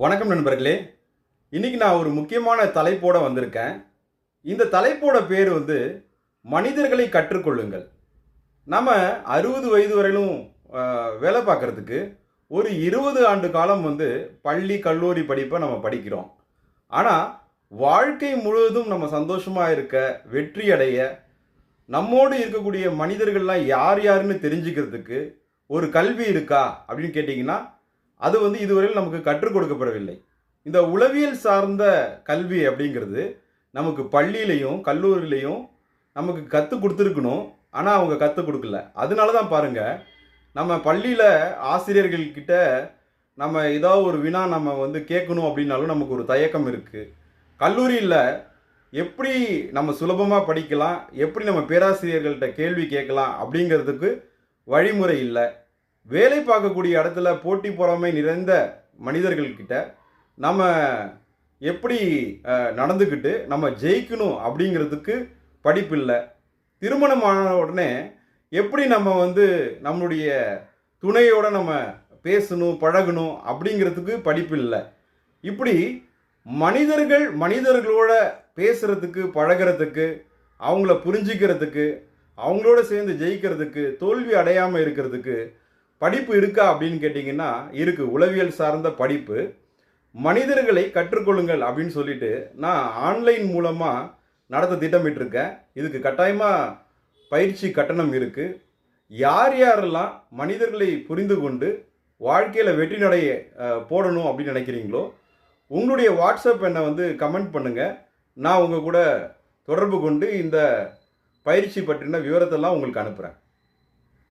வணக்கம் நண்பர்களே. இன்னைக்கு நான் ஒரு முக்கியமான தலைப்போட வந்திருக்கேன். இந்த தலைப்போட பேர் மனிதர்களை கற்றுக்கொள்ளுங்கள். நம்ம 60 வயது வரையிலும் வேலை பார்க்கறதுக்கு ஒரு 20 ஆண்டு காலம் பள்ளி, கல்லூரி படிப்பை நம்ம படிக்கிறோம். ஆனா, வாழ்க்கை முழுவதும் நம்ம சந்தோஷமா இருக்க, வெற்றி அடைய, நம்மோடு இருக்கக்கூடிய மனிதர்கள்லாம் யார் யாருன்னு தெரிஞ்சுக்கிறதுக்கு ஒரு கல்வி இருக்கா அப்படின்னு கேட்டிங்கன்னா, அது இதுவரையில் நமக்கு கற்றுக் கொடுக்கப்படவில்லை. இந்த உளவியல் சார்ந்த கல்வி அப்படிங்கிறது நமக்கு பள்ளியிலையும் கல்லூரியிலையும் நமக்கு கற்றுக் கொடுத்துருக்கணும். ஆனால் அவங்க கற்றுக் கொடுக்கல. அதனால தான் பாருங்க, நம்ம பள்ளியில் ஆசிரியர்கள் கிட்ட நம்ம ஏதாவது ஒரு வினா நம்ம கேட்கணும் அப்படின்னாலும் நமக்கு ஒரு தயக்கம் இருக்குது. கல்லூரியில் எப்படி நம்ம சுலபமாக படிக்கலாம், எப்படி நம்ம பேராசிரியர்கள்ட்ட கேள்வி கேட்கலாம் அப்படிங்கிறதுக்கு வழிமுறை இல்லை. வேலை பார்க்கக்கூடிய இடத்துல போட்டி பொறாமை நிறைந்த மனிதர்கள்கிட்ட நம்ம எப்படி நடந்துக்கிட்டு நம்ம ஜெயிக்கணும் அப்படிங்கிறதுக்கு படிப்பு இல்லை. திருமணமான உடனே எப்படி நம்ம நம்மளுடைய துணையோட நம்ம பேசணும், பழகணும் அப்படிங்கிறதுக்கு படிப்பு இல்லை. இப்படி மனிதர்களோட பேசுகிறதுக்கு, பழகிறதுக்கு, அவங்கள புரிஞ்சிக்கிறதுக்கு, அவங்களோட சேர்ந்து ஜெயிக்கிறதுக்கு, தோல்வி அடையாமல் இருக்கிறதுக்கு படிப்பு இருக்கா அப்படின்னு கேட்டிங்கன்னா இருக்குது. உளவியல் சார்ந்த படிப்பு. மனிதர்களை கற்றுக்கொள்ளுங்கள் அப்படின்னு சொல்லிட்டு நான் ஆன்லைன் மூலமாக நடத்த திட்டமிட்டிருக்கேன். இதுக்கு கட்டாயமாக பயிற்சி கட்டணம் இருக்குது. யார் யாரெல்லாம் மனிதர்களை புரிந்து கொண்டு வாழ்க்கையில் வெற்றி நடைய போடணும் அப்படின்னு நினைக்கிறீங்களோ, உங்களுடைய வாட்ஸ்அப் என்னை கமெண்ட் பண்ணுங்கள். நான் உங்கள் கூட தொடர்பு கொண்டு இந்த பயிற்சி பற்றின விவரத்தெல்லாம் உங்களுக்கு அனுப்புகிறேன்.